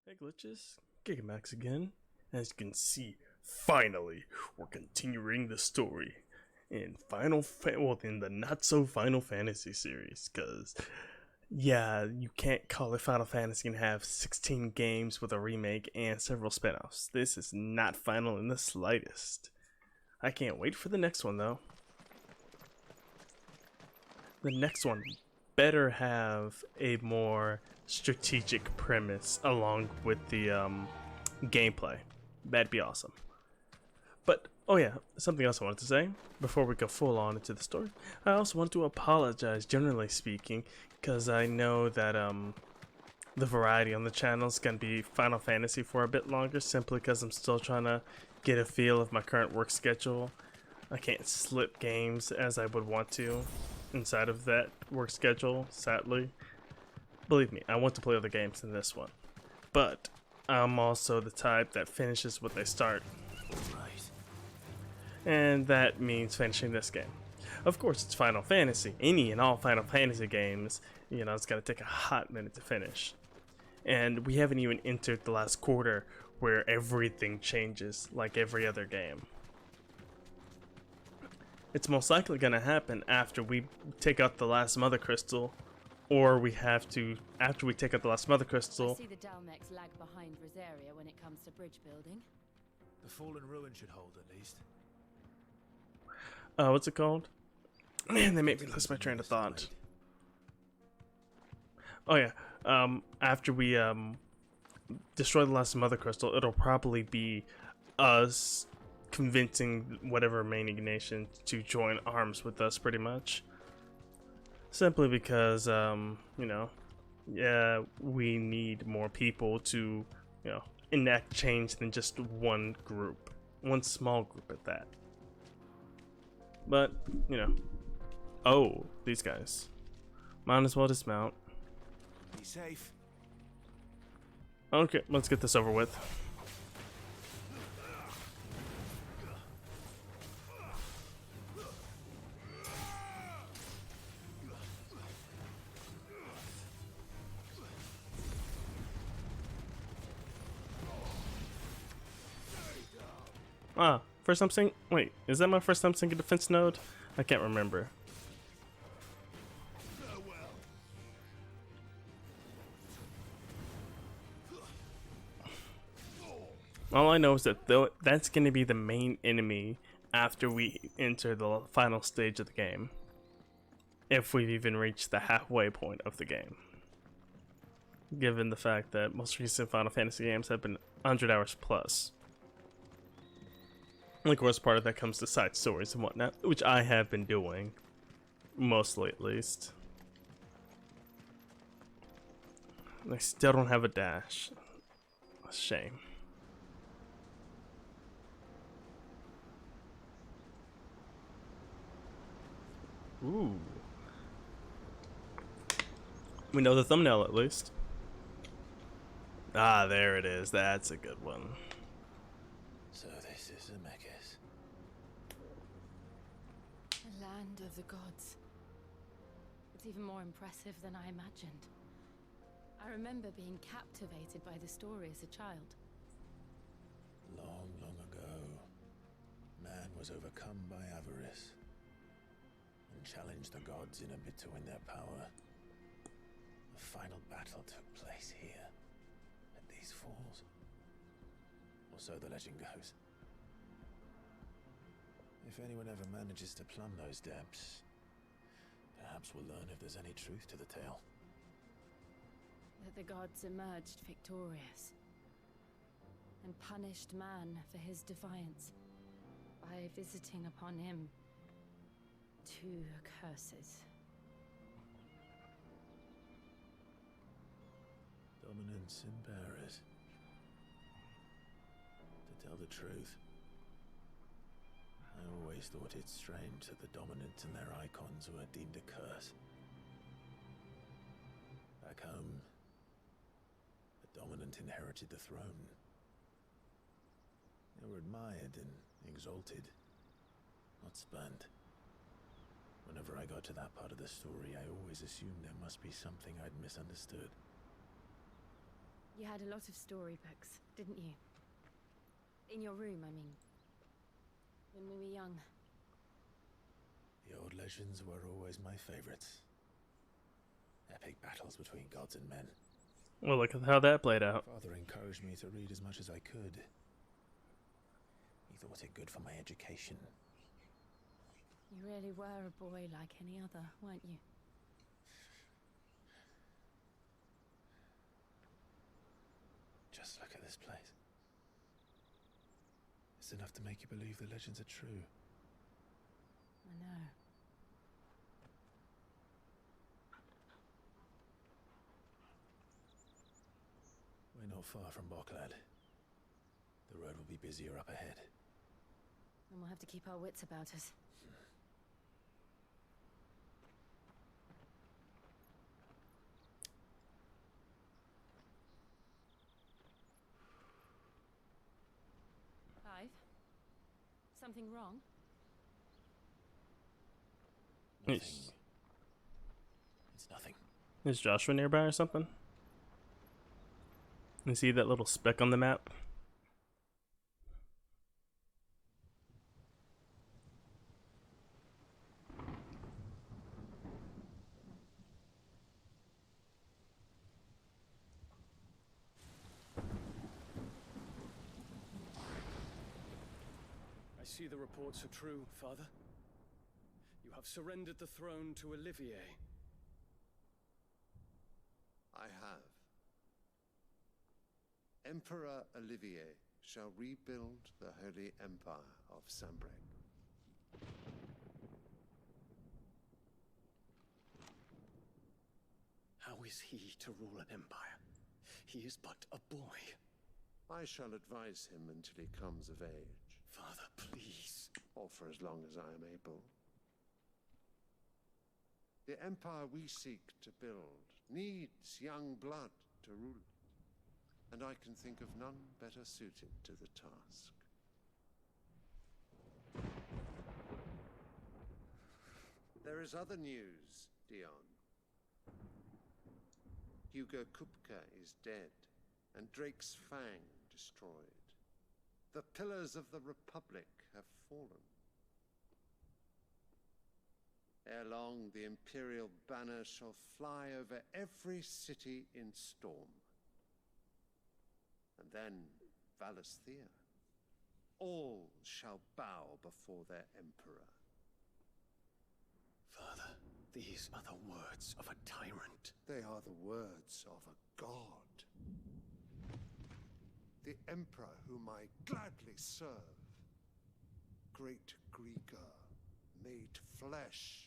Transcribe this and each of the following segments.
Hey glitches, Gigamax again. As you can see, finally, we're continuing the story in in the not so Final Fantasy series. Cause yeah, you can't call it Final Fantasy and have 16 games with a remake and several spin-offs. This is not final in the slightest. I can't wait for the next one though. The next one better have a more strategic premise along with the gameplay. That'd be awesome. But oh yeah, something else I wanted to say before we go full on into the story. I also want to apologize, generally speaking, because I know that the variety on the channel is gonna be Final Fantasy for a bit longer, simply because I'm still trying to get a feel of my current work schedule. I can't slip games as I would want to inside of that work schedule, sadly. Believe me, I want to play other games than this one. But I'm also the type that finishes what they start. Right. And that means finishing this game. Of course, it's Final Fantasy. Any and all Final Fantasy games, it's gonna take a hot minute to finish. And we haven't even entered the last quarter where everything changes like every other game. It's most likely going to happen after we take out the last Mother Crystal, or we have to, after we take out the last Mother I Crystal. see the Dalmex lag behind Rosaria when it comes to bridge building. The fallen ruin should hold at least. What's it called? Man, they made me lose my train of thought. Oh yeah, after we destroy the last Mother Crystal, it'll probably be us convincing whatever remaining nation to join arms with us, pretty much. Simply because, yeah, we need more people to, enact change than just one group. One small group at that. But, oh, these guys. Might as well dismount. Be safe. Okay, let's get this over with. Ah, first time seeing. Wait, is that my first time seeing a defense node? I can't remember. All I know is that that's going to be the main enemy after we enter the final stage of the game. If we've even reached the halfway point of the game. Given the fact that most recent Final Fantasy games have been 100 hours plus. And of course, part of that comes to side stories and whatnot, which I have been doing. Mostly, at least. I still don't have a dash. A shame. Ooh. We know the thumbnail at least. Ah, there it is. That's a good one. So this is Zemeckis. The land of the gods. It's even more impressive than I imagined. I remember being captivated by the story as a child. Long, long ago, man was overcome by avarice and challenged the gods in a bid to win their power. The final battle took place here, at these falls. Or so the legend goes. If anyone ever manages to plumb those depths, perhaps we'll learn if there's any truth to the tale. That the gods emerged victorious and punished man for his defiance by visiting upon him two curses. Dominance and bearers. To tell the truth, I always thought it strange that the dominant and their icons were deemed a curse. Back home, the dominant inherited the throne. They were admired and exalted, not spurned. Whenever I got to that part of the story, I always assumed there must be something I'd misunderstood. You had a lot of storybooks, didn't you? In your room, I mean. When we were young. The old legends were always my favorites. Epic battles between gods and men. Well, look at how that played out. Father encouraged me to read as much as I could. He thought it good for my education. You really were a boy like any other, weren't you? Just look at this place. It's enough to make you believe the legends are true. I know. We're not far from Boklad. The road will be busier up ahead. And we'll have to keep our wits about us. Clive? Something wrong? Nothing. Yes. It's nothing. Is Joshua nearby or something? You see that little speck on the map? I see the reports are true, Father. You have surrendered the throne to Olivier. I have. Emperor Olivier shall rebuild the Holy Empire of Sambrec. How is he to rule an empire? He is but a boy. I shall advise him until he comes of age, Father, please. or for as long as I am able. The empire we seek to build needs young blood to rule it, and I can think of none better suited to the task. There is other news, Dion. Hugo Kupka is dead, and Drake's Fang destroyed. The pillars of the Republic have fallen. Ere long, the Imperial banner shall fly over every city in Storm. And then, Valisthea. All shall bow before their Emperor. Father, these are the words of a tyrant. They are the words of a god. The Emperor whom I gladly serve. Great Grieger, made flesh.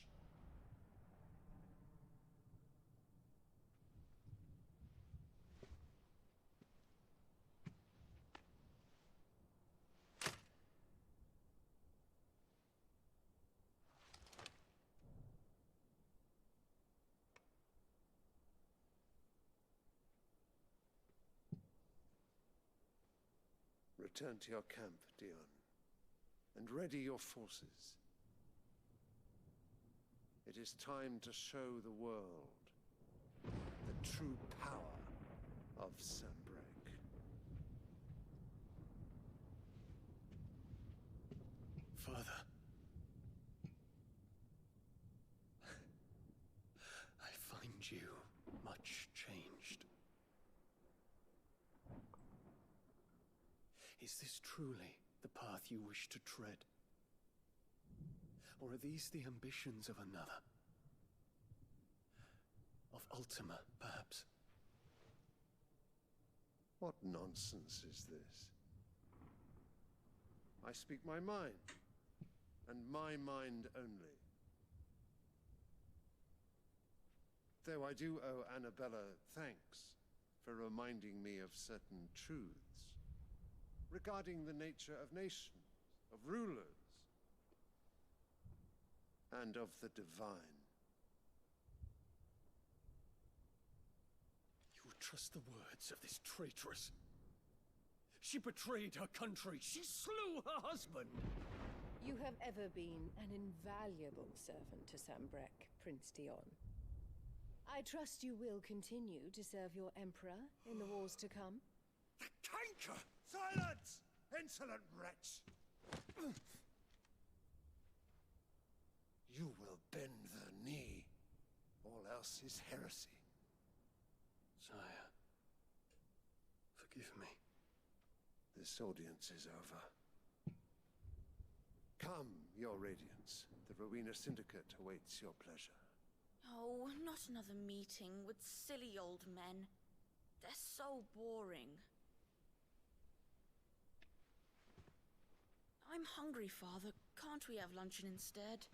Return to your camp, Dion, and ready your forces. It is time to show the world the true power of Sambrec. Father. I find you much changed. Is this truly the path you wish to tread? Or are these the ambitions of another? Of Ultima, perhaps? What nonsense is this? I speak my mind, and my mind only. Though I do owe Annabella thanks for reminding me of certain truths regarding the nature of nations, of rulers, and of the divine. You would trust the words of this traitress? She betrayed her country. She slew her husband. You have ever been an invaluable servant to Sambrec, Prince Dion. I trust you will continue to serve your emperor in the wars to come. The canker! Silence! Insolent wretch! You will bend the knee. All else is heresy. Sire, forgive me. This audience is over. Come, your radiance. The Rowena Syndicate awaits your pleasure. Oh, not another meeting with silly old men. They're so boring. I'm hungry, Father. Can't we have luncheon instead?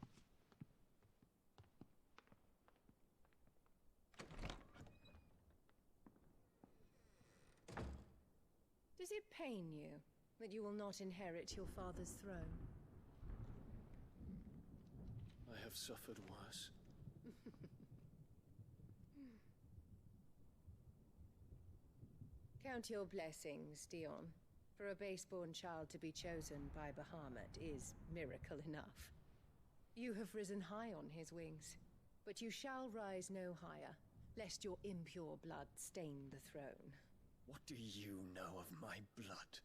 Does it pain you that you will not inherit your father's throne? I have suffered worse. Count your blessings, Dion. For a base-born child to be chosen by Bahamut is miracle enough. You have risen high on his wings, but you shall rise no higher, lest your impure blood stain the throne. What do you know of my blood?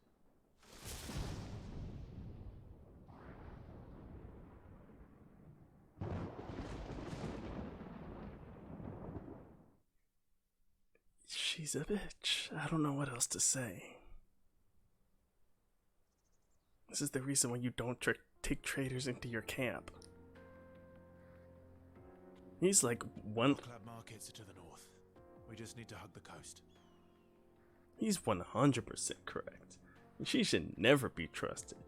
She's a bitch. I don't know what else to say. This is the reason why you don't take traitors into your camp. He's like one. Club markets are to the north. We just need to hug the coast. He's 100% correct. She should never be trusted.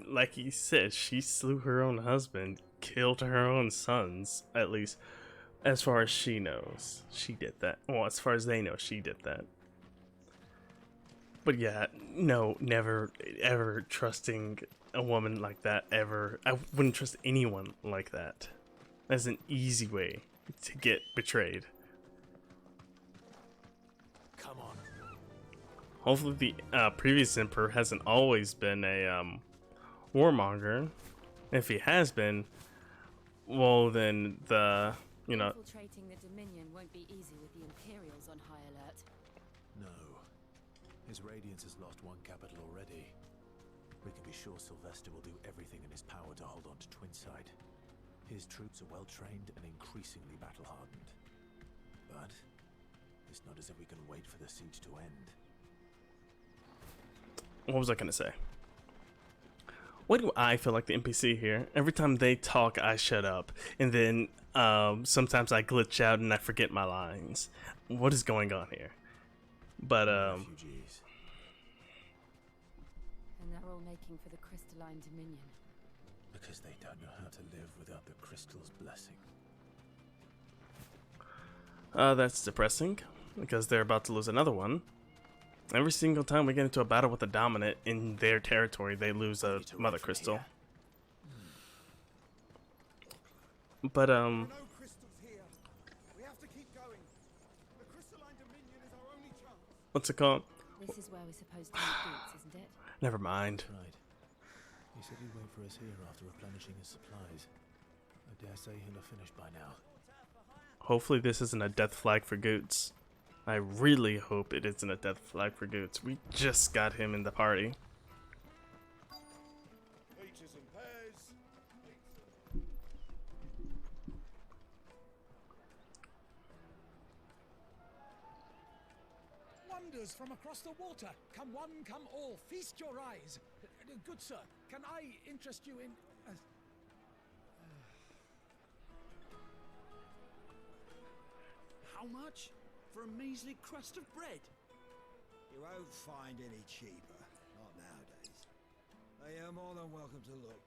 Like he said, she slew her own husband, killed her own sons. At least, as far as she knows, she did that. Well, as far as they know, she did that. But yeah, no, never, ever trusting a woman like that, ever. I wouldn't trust anyone like that. That's an easy way to get betrayed. Come on. Hopefully the previous emperor hasn't always been a warmonger. If he has been, well then the, you know... Infiltrating the Dominion won't be easy with the Imperials on high alert. No. His Radiance has lost one capital already. We can be sure Sylvester will do everything in his power to hold on to Twinside. His troops are well trained and increasingly battle-hardened. But it's not as if we can wait for the siege to end. What was I gonna say? Why do I feel like the NPC here? Every time they talk, I shut up. And then sometimes I glitch out and I forget my lines. What is going on here? But, Refugees. And they're all making for the Crystalline Dominion. Because they don't know how to live without the crystal's blessing. that's depressing. Because they're about to lose another one. Every single time we get into a battle with a dominant in their territory, they lose a mother crystal. But, There are no crystals here. We have to keep going. The Crystalline Dominion is our only chance. what's it called? This is where we're supposed to meet Boots, isn't it? Never mind. Right. He said he'd wait for us here after replenishing his supplies. I dare say he'll have finished by now. Hopefully this isn't a death flag for Goots. I really hope it isn't a death flag for Goots. We just got him in the party. Peaches and pears. Wonders from across the water. Come one, come all. Feast your eyes. Good sir, can I interest you in... How much? For a measly crust of bread? You won't find any cheaper. Not nowadays. They are more than welcome to look.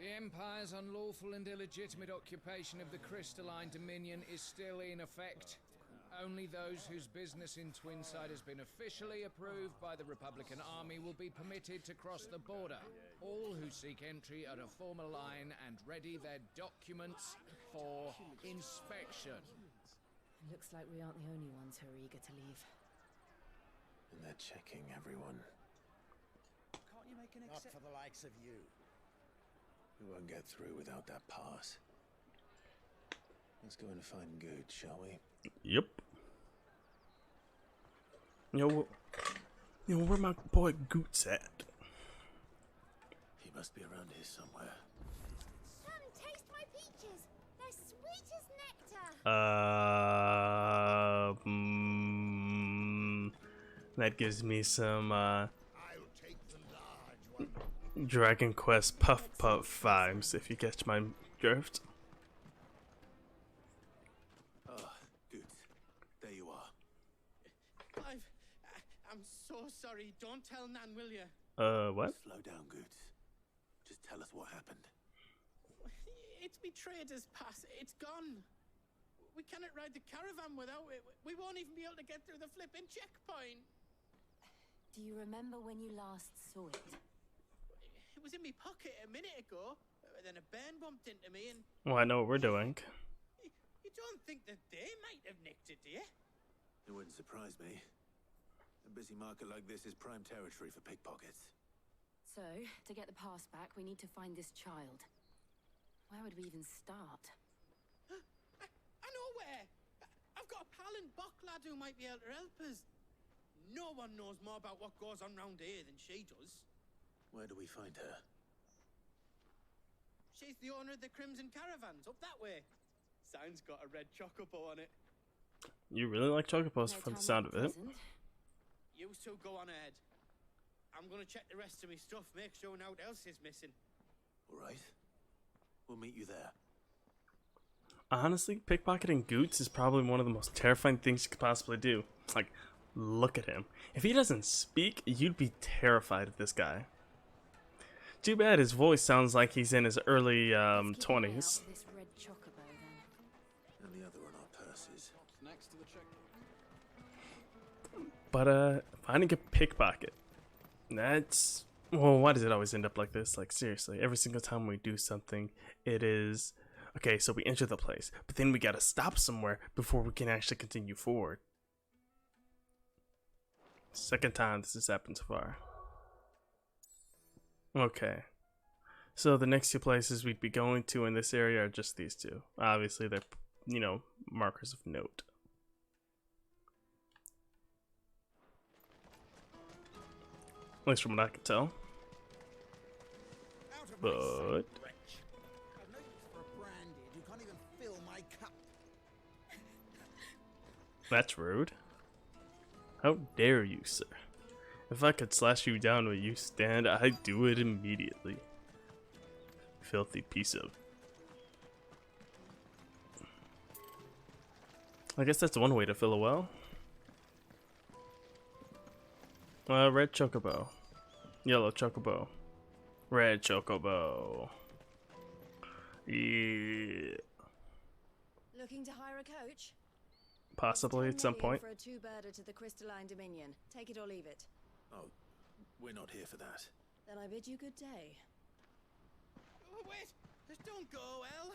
The Empire's unlawful and illegitimate occupation of the Crystalline Dominion is still in effect. Only those whose business in Twinside has been officially approved by the Republican Army will be permitted to cross the border. All who seek entry are to form a line and ready their documents for inspection. Looks like we aren't the only ones who are eager to leave. And they're checking everyone. Can't you make an Not for the likes of you. We won't get through without that pass. Let's go and find Good, shall we? Yep. Where my boy Goots at? He must be around here somewhere. Son, taste my peaches. They're sweet as nectar. That gives me some I'll take the large one. Dragon Quest Puff vibes, if you catch my drift. Ah, Good. There you are. Clive, I'm so sorry. Don't tell Nan, will you? What? Slow down, Good. Just tell us what happened. It's me trader's pass. It's gone. We cannot ride the caravan without it. We won't even be able to get through the flipping checkpoint. Do you remember when you last saw it? It was in my pocket a minute ago. Then a bairn bumped into me and... Well, I know what we're doing. You don't think that they might have nicked it, do you? It wouldn't surprise me. A busy market like this is prime territory for pickpockets. So, to get the pass back, we need to find this child. Where would we even start? I know where! I've got a pal in Bocklad who might be able to help us. No one knows more about what goes on round here than she does. Where do we find her? She's the owner of the Crimson Caravans, up that way. Sign's got a red chocobo on it. You really like chocobos from the sound of it. You two go on ahead. I'm gonna check the rest of my stuff, make sure no else is missing. All right. We'll meet you there. Honestly, pickpocketing Goots is probably one of the most terrifying things you could possibly do. Like, look at him. If he doesn't speak, you'd be terrified of this guy. Too bad his voice sounds like he's in his early 20s. This red chocobo, then. And the other on our purses. Next to the check. But finding a pickpocket. That's... Well, why does it always end up like this? Like, seriously, every single time we do something, it is... Okay, so we enter the place, but then we gotta stop somewhere before we can actually continue forward. Second time this has happened so far. Okay. So the next two places we'd be going to in this area are just these two. Obviously, they're, you know, markers of note. At least from what I can tell. But... That's rude. How dare you, sir? If I could slash you down where you stand, I'd do it immediately. Filthy piece of... I guess that's one way to fill a well. Red chocobo. Yellow chocobo. Red chocobo. Yeah. Looking to hire a coach? Possibly at some point. For a two-birder to the Crystalline Dominion. Take it or leave it. Oh, we're not here for that. Then I bid you good day. Oh, wait! Just don't go, El.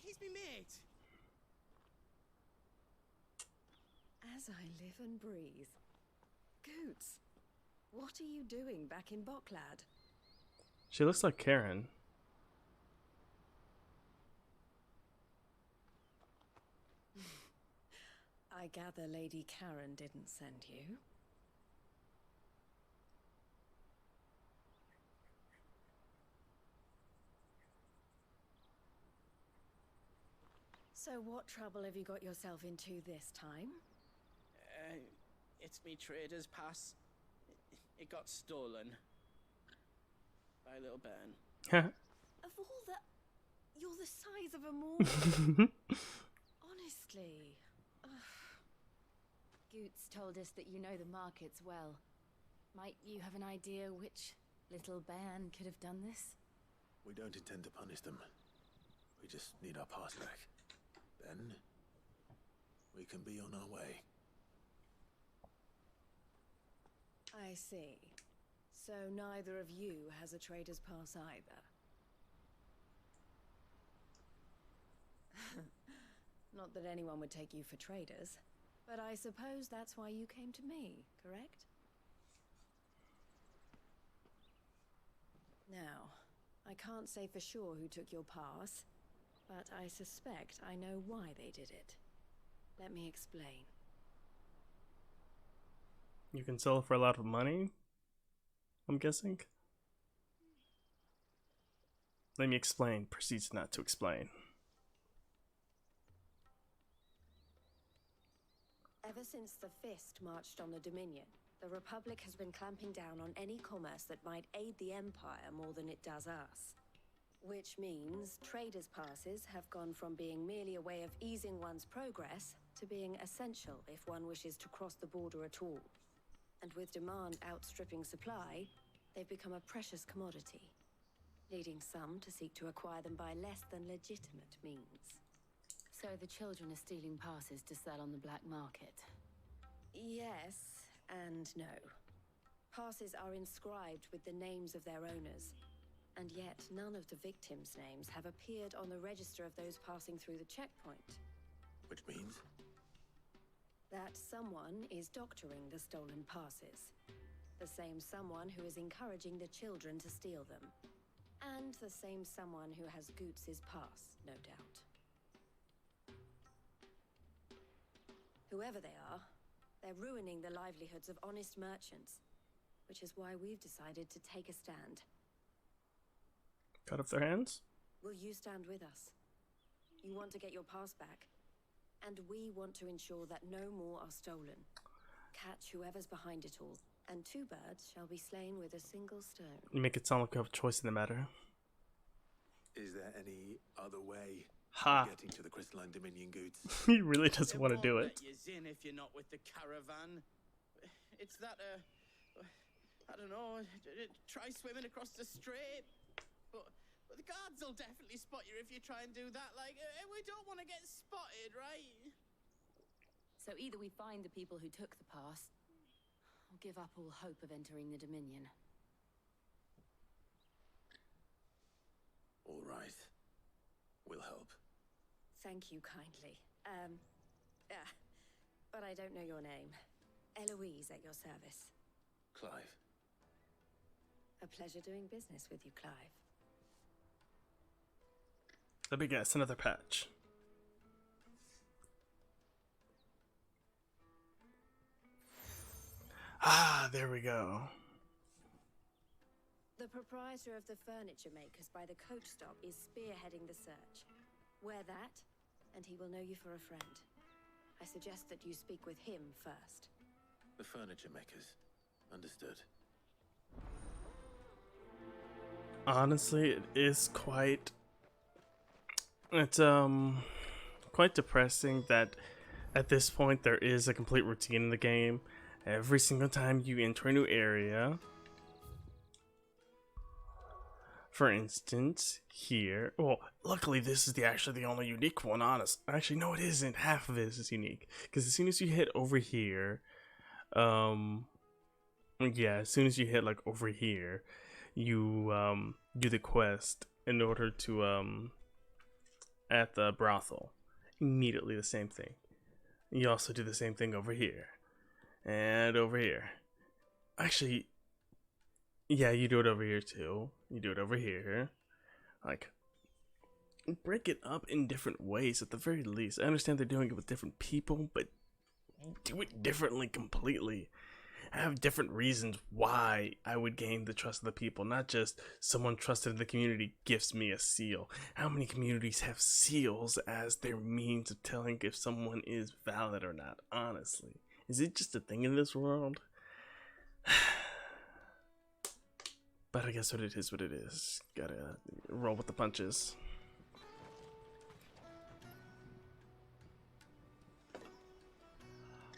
He's me mate. As I live and breathe. Goots, what are you doing back in Bocklad? She looks like Karen. I gather Lady Karen didn't send you. So what trouble have you got yourself into this time? It's me trader's pass. It got stolen. By a little bairn. Of all the... You're the size of a mortal. Honestly. Goots told us that you know the markets well. Might you have an idea which little bairn could have done this? We don't intend to punish them. We just need our pass back. Ben? we can be on our way. I see. So neither of you has a trader's pass either. Not that anyone would take you for traders, but I suppose that's why you came to me, correct? Now, I can't say for sure who took your pass, but I suspect I know why they did it. Let me explain. You can sell it for a lot of money, I'm guessing. Let me explain. Proceeds not to explain. Ever since the Fist marched on the Dominion, the Republic has been clamping down on any commerce that might aid the Empire more than it does us. Which means traders' passes have gone from being merely a way of easing one's progress to being essential if one wishes to cross the border at all. And with demand outstripping supply, they've become a precious commodity, leading some to seek to acquire them by less than legitimate means. So the children are stealing passes to sell on the black market? Yes and no. Passes are inscribed with the names of their owners, and yet none of the victims' names have appeared on the register of those passing through the checkpoint. Which means? That someone is doctoring the stolen passes. The same someone who is encouraging the children to steal them. And the same someone who has Goots's pass, no doubt. Whoever they are, they're ruining the livelihoods of honest merchants, which is why we've decided to take a stand. Cut off their hands? Will you stand with us? You want to get your pass back, and we want to ensure that no more are stolen. Catch whoever's behind it all, and 2 birds shall be slain with a single stone. You make it sound like you have a choice in the matter. Is there any other way Ha! of getting to the Crystalline Dominion goods? He really doesn't want to do it. Let you in if you're not with the caravan. It's that, I don't know, try swimming across the strait. But the guards will definitely spot you if you try and do that. Like, we don't want to get spotted, right? So either we find the people who took the pass, or give up all hope of entering the Dominion. All right. We'll help. Thank you kindly. But I don't know your name. Eloise at your service. Clive. A pleasure doing business with you, Clive. Let me guess, another patch. Ah, there we go. The proprietor of the furniture makers by the coach stop is spearheading the search. Wear that, and he will know you for a friend. I suggest that you speak with him first. The furniture makers. Understood. Honestly, it is quite... It's, quite depressing that at this point there is a complete routine in the game. Every single time you enter a new area... For instance, here, well, luckily this is actually the only unique one, honest. Actually, no, it isn't. Half of it is unique. Because as soon as you hit over here, yeah, as soon as you hit, like, over here, you, do the quest in order to, at the brothel. Immediately the same thing. You also do the same thing over here. And over here. Actually... Yeah, you do it over here too. You do it over here. Like, break it up in different ways at the very least. I understand they're doing it with different people, but do it differently completely. I have different reasons why I would gain the trust of the people, not just someone trusted in the community gifts me a seal. How many communities have seals as their means of telling if someone is valid or not, honestly? Is it just a thing in this world? But I guess what it is. Gotta roll with the punches.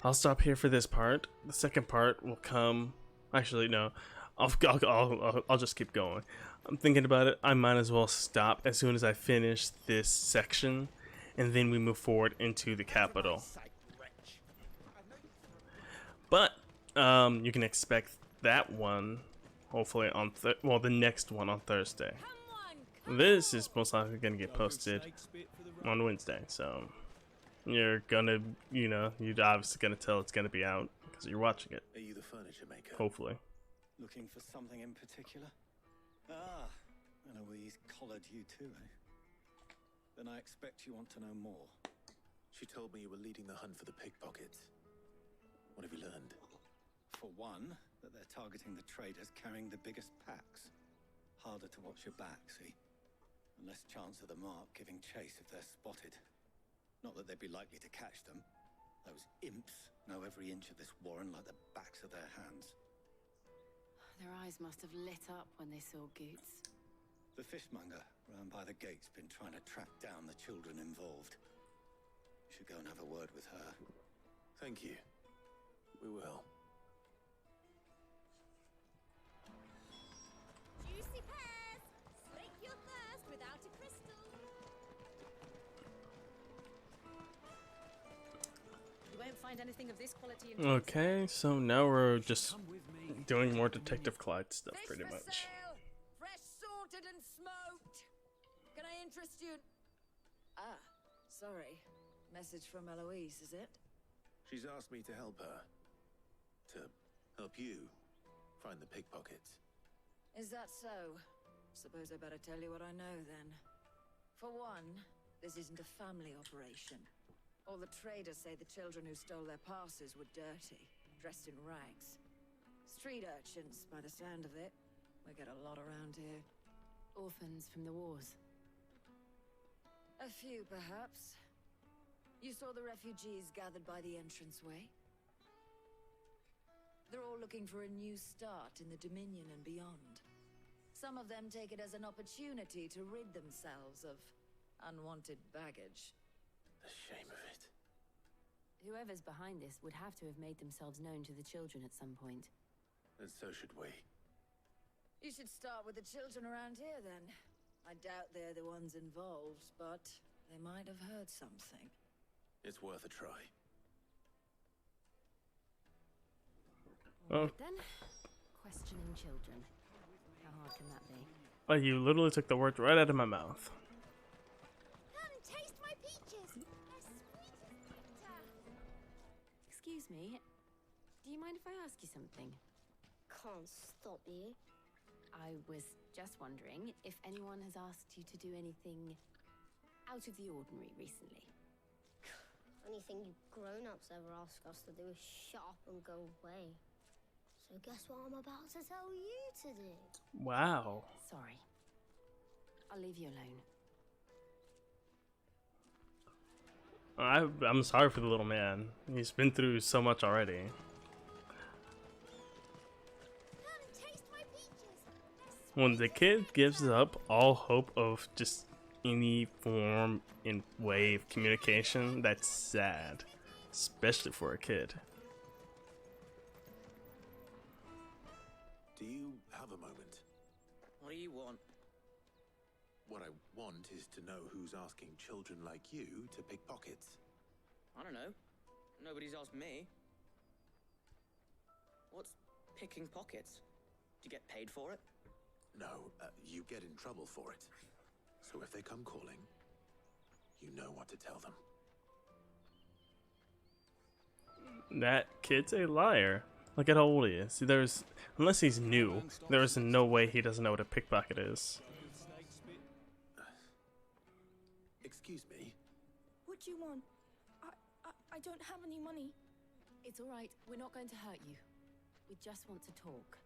I'll stop here for this part. The second part will come... Actually, no. I'll just keep going. I'm thinking about it. I might as well stop as soon as I finish this section. And then we move forward into the capital. But you can expect that one hopefully on the next one on Thursday. This is most likely gonna get posted on Wednesday, so you're gonna, you're obviously gonna tell it's gonna be out because you're watching it. Are you the furniture maker? Hopefully. Looking for something in particular? Ah, and Eloise collared you too, eh? Then I expect you want to know more. She told me you were leading the hunt for the pickpockets. What have you learned? For one, that they're targeting the traders carrying the biggest packs. Harder to watch your back, see? And less chance of the mark giving chase if they're spotted. Not that they'd be likely to catch them. Those imps know every inch of this warren like the backs of their hands. Their eyes must have lit up when they saw Goots. The fishmonger round by the gate's been trying to track down the children involved. You should go and have a word with her. Thank you. We will. Juicy pears! Slake your thirst without a crystal. You won't find anything of this quality in Okay, so now we're just doing more Detective Clyde stuff, pretty much. Fresh sorted and smoked. Can I interest you? Ah, sorry. Message from Eloise, is it? She's asked me to help her. To help you find the pickpockets. Is that so? Suppose I better tell you what I know then. For one, this isn't a family operation. All the traders say the children who stole their passes were dirty, dressed in rags. Street urchins, by the sound of it. We get a lot around here. Orphans from the wars. A few, perhaps. You saw the refugees gathered by the entranceway? They're all looking for a new start in the Dominion and beyond. Some of them take it as an opportunity to rid themselves of unwanted baggage. The shame of it. Whoever's behind this would have to have made themselves known to the children at some point. And so should we. You should start with the children around here, then. I doubt they're the ones involved, but they might have heard something. It's worth a try. Oh. Then, questioning children. How hard can that be? Oh, you literally took the words right out of my mouth. Come taste my peaches. They're sweet as nectar. Excuse me, do you mind if I ask you something? Can't stop you. I was just wondering if anyone has asked you to do anything out of the ordinary recently. Anything you grown-ups ever ask us to do is shut up and go away. So guess what I'm about to tell you to do? Wow. Sorry. I'll leave you alone. I'm sorry for the little man. He's been through so much already. Come taste my peaches. When the kid gives up all hope of just any form and way of communication, that's sad. Especially for a kid. Do you have a moment? What do you want? What I want is to know who's asking children like you to pick pockets. I don't know. Nobody's asked me. What's picking pockets? Do you get paid for it? No, you get in trouble for it. So if they come calling, you know what to tell them. That kid's a liar. Look at how old he is. See, unless he's new, there is no way he doesn't know what a pickpocket is. Excuse me? What do you want? I don't have any money. It's alright, we're not going to hurt you. We just want to talk.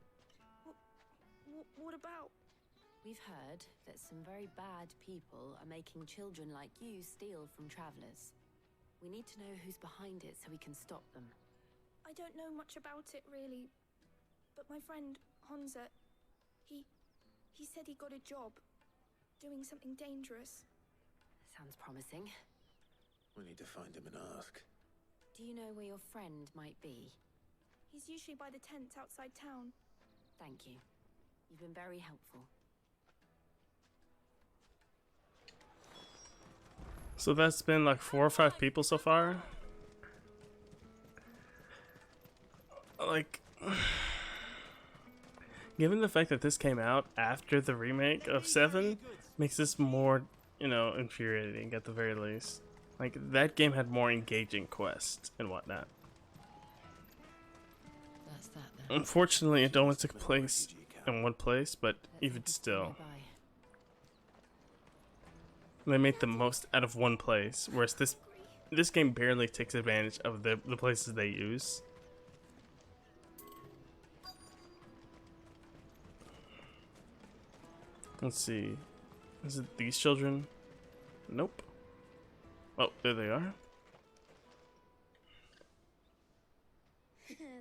What about? We've heard that some very bad people are making children like you steal from travelers. We need to know who's behind it so we can stop them. I don't know much about it, really. But my friend, Honza, he said he got a job doing something dangerous. Sounds promising. We need to find him and ask. Do you know where your friend might be? He's usually by the tents outside town. Thank you. You've been very helpful. So that's been like 4 or 5 people so far. like, given the fact that this came out after the remake of 7, makes this more, you know, infuriating at the very least. Like, that game had more engaging quests and whatnot. That's that then. Unfortunately, it only took place in one place, but even still, they made the most out of one place, whereas this game barely takes advantage of the places they use. Let's see. Is it these children? Nope. Oh, there they are.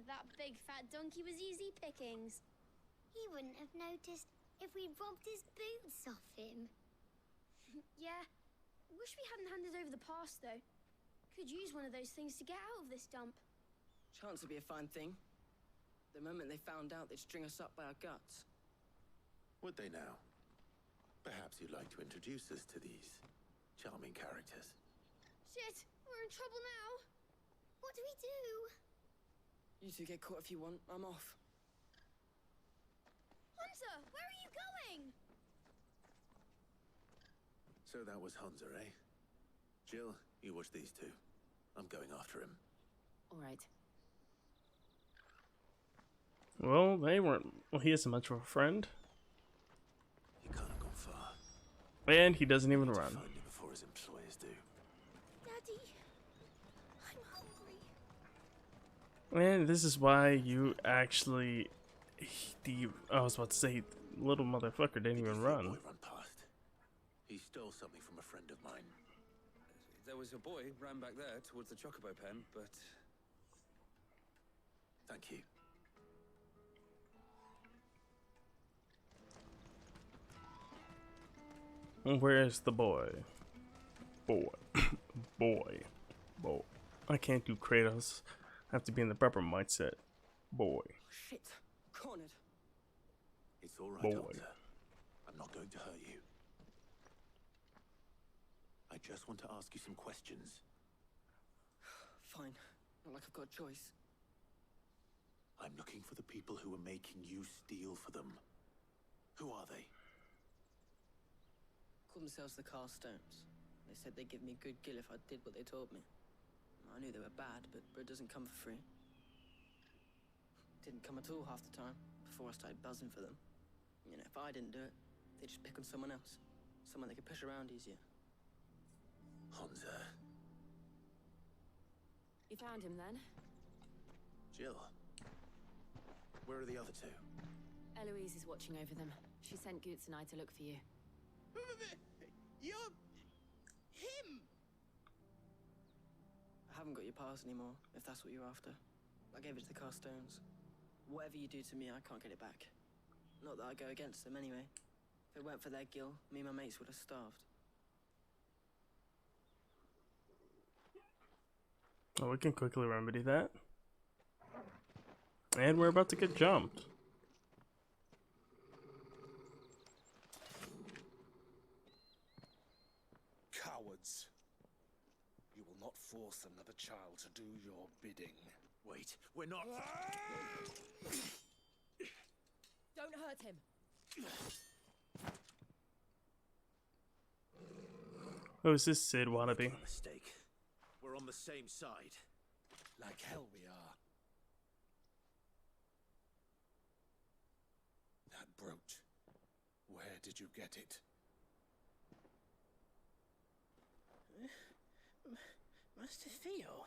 That big fat donkey was easy pickings. He wouldn't have noticed if we robbed his boots off him. Yeah. Wish we hadn't handed over the pass, though. Could use one of those things to get out of this dump. Chance would be a fine thing. The moment they found out, they'd string us up by our guts. Would they now? Perhaps you'd like to introduce us to these charming characters. Shit, we're in trouble now. What do we do? You two get caught if you want. I'm off. Hunter, where are you going? So that was Hunter, eh? Jill, you watch these two. I'm going after him. All right. Well, they weren't. Well, he isn't much of a friend. He can't have gone far. And he doesn't even run. Find him before his employers do. Daddy, I'm hungry. And this is why you actually. I was about to say, little motherfucker didn't even run. Boy run past. He stole something from a friend of mine. There was a boy ran back there towards the chocobo pen, but... Thank you. Where's the boy? Boy. Boy. Boy. I can't do Kratos. I have to be in the proper mindset. Boy. Shit. Cornered. It's all right, Boy. Hunter. I'm not going to hurt you. I just want to ask you some questions. Fine. Not like I've got a choice. I'm looking for the people who are making you steal for them. Who are they? Called themselves the Carstones. They said they'd give me good gill if I did what they told me. I knew they were bad, but bread doesn't come for free. Didn't come at all half the time, before I started buzzing for them. You know, if I didn't do it, they'd just pick on someone else. Someone they could push around easier. Hunter. You found him then? Jill. Where are the other two? Eloise is watching over them. She sent Goots and I to look for you. You're... him! I haven't got your pass anymore, if that's what you're after. I gave it to the Carstones. Whatever you do to me, I can't get it back. Not that I go against them anyway. If it weren't for their gill, me and my mates would have starved. Oh, we can quickly remedy that. And we're about to get jumped. Cowards. You will not force another child to do your bidding. Wait, we're not... Don't hurt him. Oh, is this Sid wannabe? Mistake. We're on the same side. Like hell we are. That brooch. Where did you get it? Master Theo?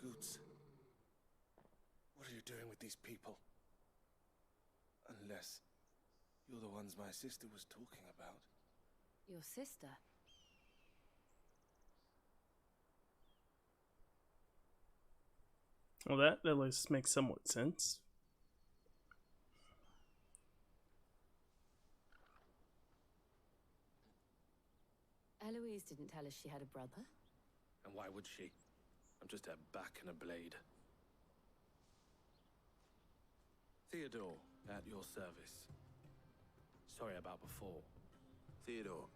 Goots. What are you doing with these people? Unless you're the ones my sister was talking about. Your sister? Well, that at least makes somewhat sense. Eloise didn't tell us she had a brother. And why would she? I'm just a back and a blade. Theodore, at your service. Sorry about before. Theodore,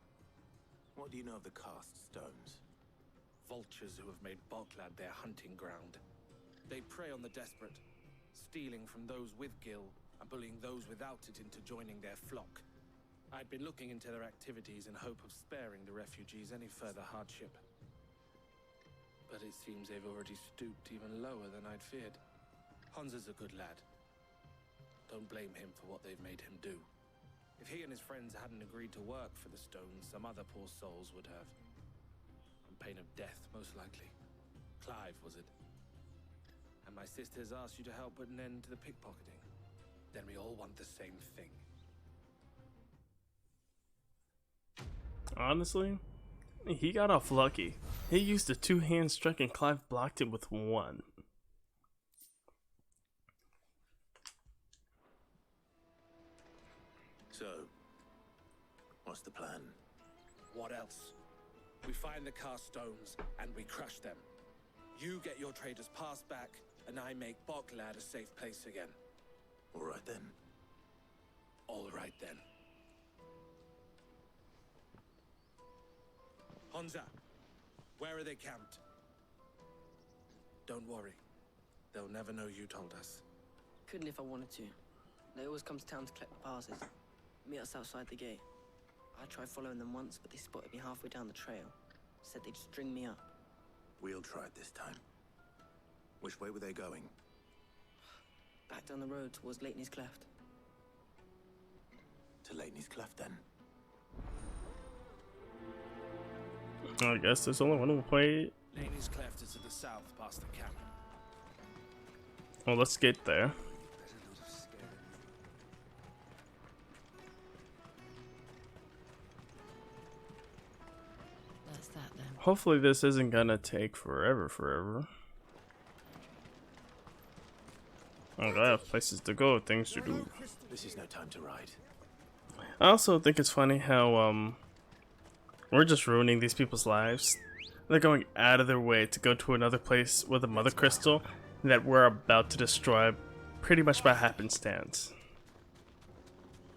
what do you know of the cast stones? vultures who have made Boklad their hunting ground. They prey on the desperate, stealing from those with gil and bullying those without it into joining their flock. I'd been looking into their activities in hope of sparing the refugees any further hardship. But it seems they've already stooped even lower than I'd feared. Hansa's a good lad. Don't blame him for what they've made him do. If he and his friends hadn't agreed to work for the stones, some other poor souls would have. On pain of death, most likely. Clive, was it? And my sisters asked you to help put an end to the pickpocketing. Then we all want the same thing. Honestly, he got off lucky. He used a two-hand strike and Clive blocked it with one. So, what's the plan? What else? We find the cast stones and we crush them. You get your traders pass back, and I make Boklad a safe place again. All right then. All right then. Hansa, where are they camped? Don't worry. They'll never know you told us. Couldn't if I wanted to. They always come to town to collect the passes. Meet us outside the gate. I tried following them once, but they spotted me halfway down the trail. Said they'd string me up. We'll try it this time. Which way were they going? Back down the road towards Leitney's Cleft. To Leitney's Cleft, then. I guess there's only one way. Leitney's Cleft is to the south, past the camp. Well, let's get there. That's that then. Hopefully this isn't gonna take forever. Oh, I have places to go, things to do. This is no time to ride. I also think it's funny how we're just ruining these people's lives. They're going out of their way to go to another place with a mother crystal that we're about to destroy pretty much by happenstance.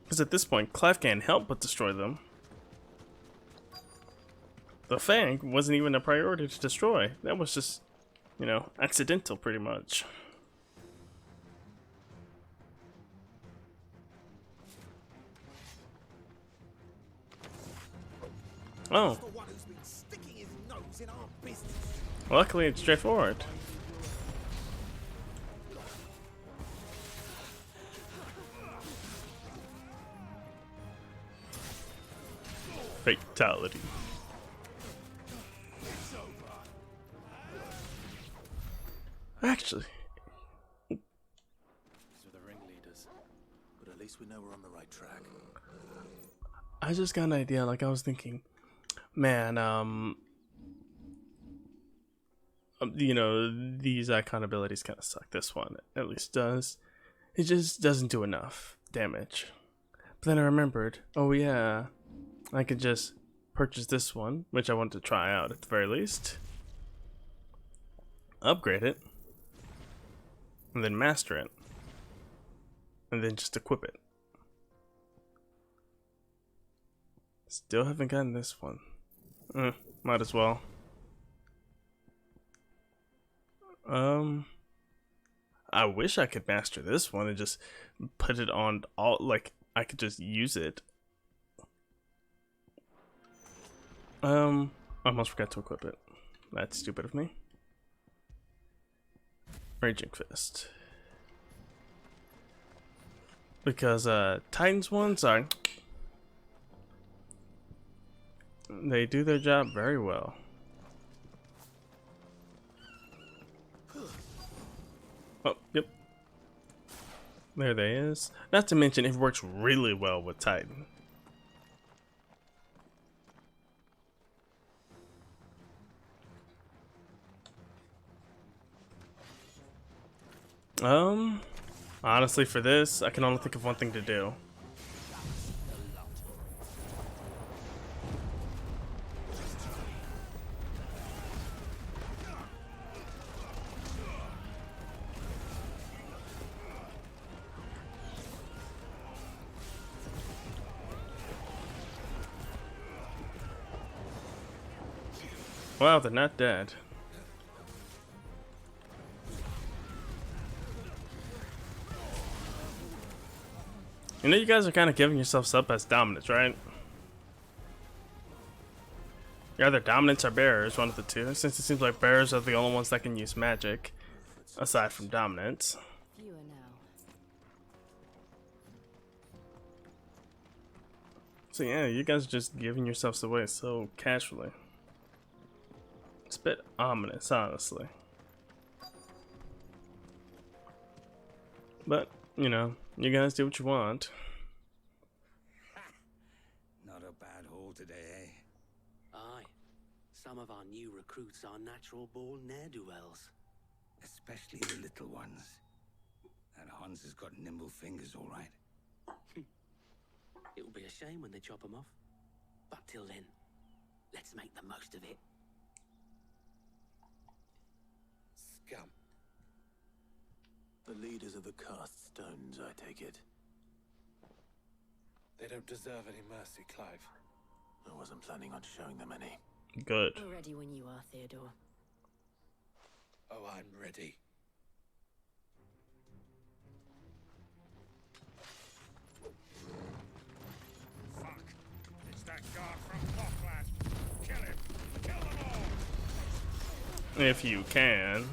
Because at this point, Clive can't help but destroy them. The Fang wasn't even a priority to destroy. That was just, you know, accidental pretty much. Oh. Luckily, it's straightforward. Fatality. Actually, These are the ringleaders, but at least we know we're on the right track. I just got an idea. Like I was thinking, man, you know, these icon abilities kind of suck. This one at least does. It just doesn't do enough damage. But then I remembered, oh yeah, I could just purchase this one, which I want to try out at the very least. Upgrade it. And then master it. And then just equip it. Still haven't gotten this one. Might as well. I wish I could master this one and just put it on all, like, I could just use it. I almost forgot to equip it. That's stupid of me. Raging Fist. Because, Titan's ones are... They do their job very well. Oh, yep. There they is. Not to mention, it works really well with Titan. Honestly, for this, I can only think of one thing to do. Wow, they're not dead. You know, you guys are kind of giving yourselves up as dominants, right? You're either dominants or bearers, one of the two, since it seems like bearers are the only ones that can use magic, aside from dominants. Fewer now. So yeah, you guys are just giving yourselves away so casually. It's a bit ominous, honestly. But, you know, you guys do what you want. Not a bad haul today, eh? Aye. Some of our new recruits are natural-born ne'er-do-wells. Especially the little ones. That Hans has got nimble fingers, all right. It'll be a shame when they chop them off. But till then, let's make the most of it. Scum. The leaders of the cast stones, I take it. They don't deserve any mercy, Clive. I wasn't planning on showing them any. Good. We're ready when you are, Theodore. Oh, I'm ready. Fuck! It's that guard from Falkland. Kill him! Kill them all! If you can.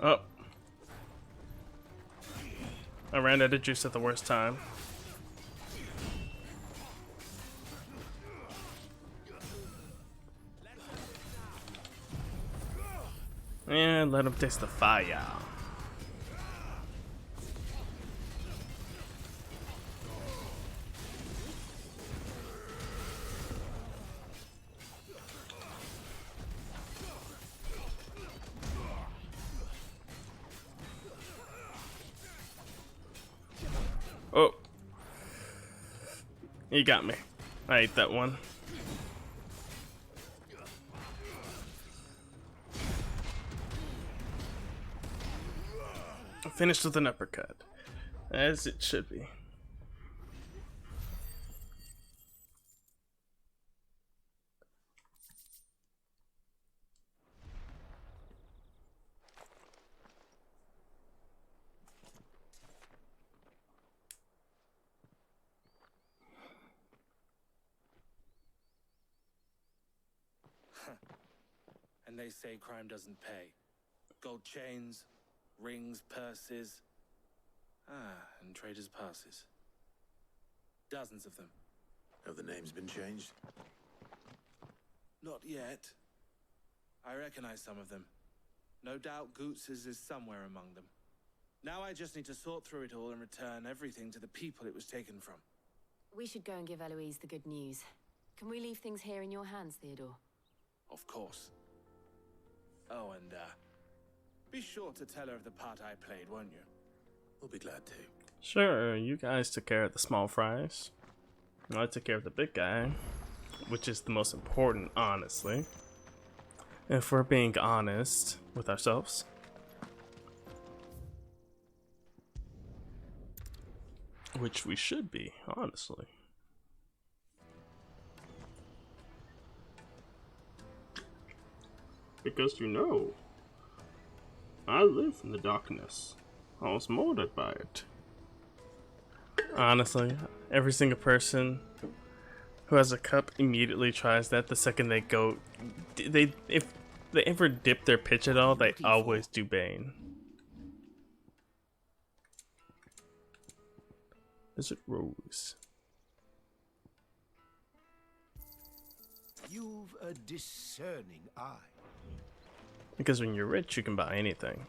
Oh. I ran out of juice at the worst time. And let him taste the fire. Oh. You got me. I ate that one. Finished with an uppercut. As it should be. And they say crime doesn't pay. Gold chains, rings, purses. And traders' passes. Dozens of them. Have the names been changed? Not yet. I recognize some of them. No doubt Goots's is somewhere among them. Now I just need to sort through it all and return everything to the people it was taken from. We should go and give Eloise the good news. Can we leave things here in your hands, Theodore? Of course. Oh, and, be sure to tell her of the part I played, won't you? We'll be glad to. Sure, you guys took care of the small fries. I took care of the big guy, which is the most important, honestly. If we're being honest with ourselves. Which we should be, honestly. Because you know, I live in the darkness. I was molded by it. Honestly, every single person who has a cup immediately tries that the second they go. If they ever dip their pitch at all, they always do Bane. Is it Rose? You've a discerning eye. Because when you're rich, you can buy anything.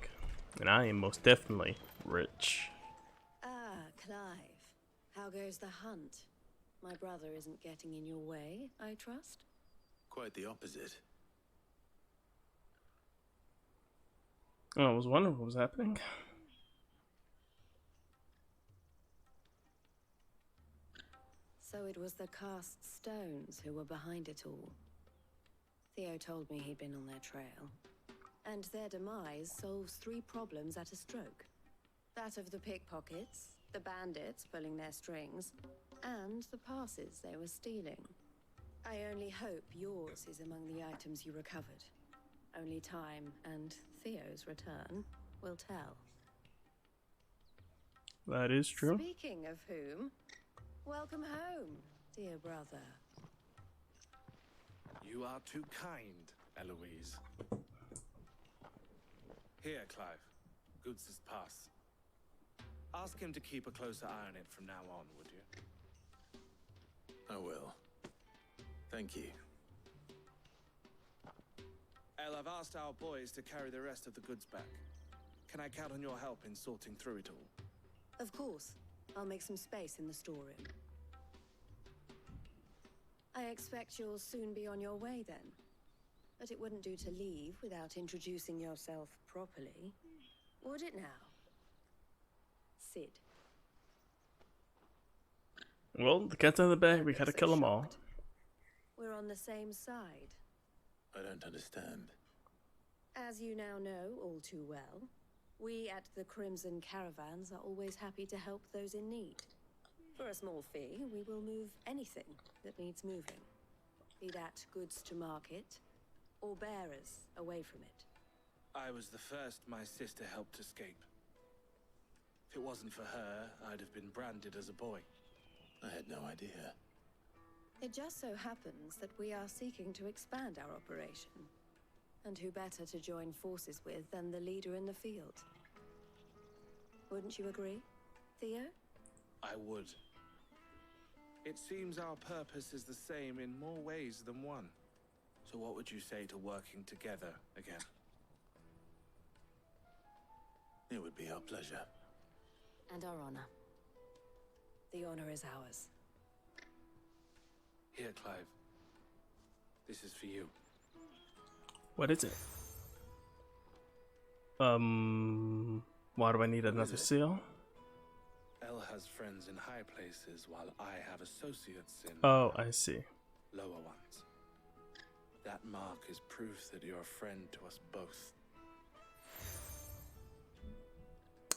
And I am most definitely rich. Ah, Clive. How goes the hunt? My brother isn't getting in your way, I trust? Quite the opposite. I was wondering what was happening. So it was the cast stones who were behind it all. Theo told me he'd been on their trail. And their demise solves 3 problems at a stroke. That of the pickpockets, the bandits pulling their strings, and the passes they were stealing. I only hope yours is among the items you recovered. Only time and Theo's return will tell. That is true. Speaking of whom, welcome home, dear brother. You are too kind, Eloise. Here, Clive. Goods' pass. Ask him to keep a closer eye on it from now on, would you? I will. Thank you. El, I've asked our boys to carry the rest of the goods back. Can I count on your help in sorting through it all? Of course. I'll make some space in the storeroom. I expect you'll soon be on your way then. But it wouldn't do to leave without introducing yourself properly. Would it now? Sid. Well, the cat's out of the bag. We gotta kill them all. We're on the same side. I don't understand. As you now know all too well, we at the Crimson Caravans are always happy to help those in need. For a small fee, we will move anything that needs moving. Be that goods to market, or bearers away from it. I was the first my sister helped escape. If it wasn't for her, I'd have been branded as a boy. I had no idea. It just so happens that we are seeking to expand our operation. And who better to join forces with than the leader in the field? Wouldn't you agree, Theo? I would. It seems our purpose is the same in more ways than one. So what would you say to working together again? It would be our pleasure. And our honor. The honor is ours. Here, Clive. This is for you. What is it? Why do I need another seal? El has friends in high places while I have associates in Oh, I see. lower ones. That mark is proof that you're a friend to us both.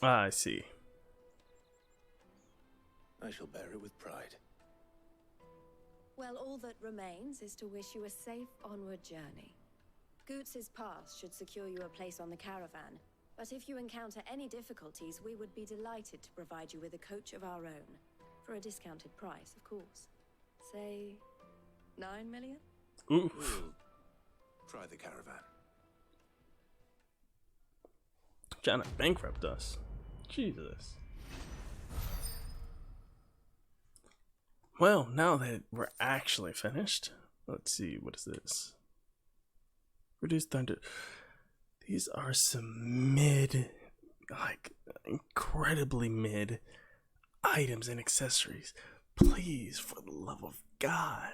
Ah, I see. I shall bear it with pride. Well, all that remains is to wish you a safe onward journey. Goots' pass should secure you a place on the caravan, but if you encounter any difficulties, we would be delighted to provide you with a coach of our own. For a discounted price, of course. Say, 9 million? Oof. We'll try the caravan. Trying to bankrupt us. Jesus. Well, now that we're actually finished, let's see, what is this? Reduce thunder. These are some mid, like, incredibly mid items and accessories. Please, for the love of God,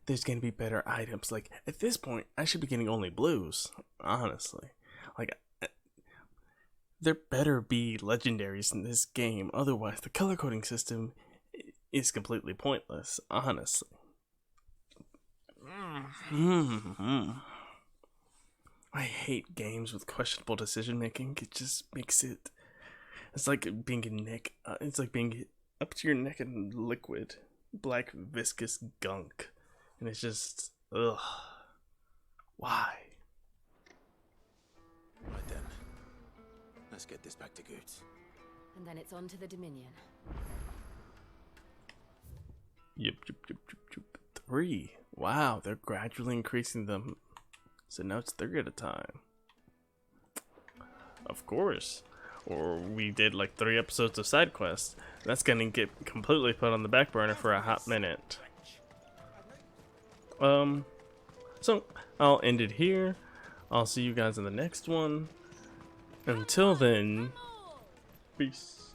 there's gonna be better items. Like, at this point, I should be getting only blues, honestly. Like, there better be legendaries in this game, otherwise the color coding system is completely pointless, honestly. I hate games with questionable decision making. It just makes it. It's like being it's like being up to your neck in liquid, black viscous gunk, and it's just ugh. Why? Right then. Let's get this back to Goots. And then it's on to the Dominion. Yep. 3. Wow, they're gradually increasing them. So now it's 3 at a time. Of course. Or we did like 3 episodes of side quests. That's gonna get completely put on the back burner for a hot minute. So I'll end it here. I'll see you guys in the next one. Until then, peace.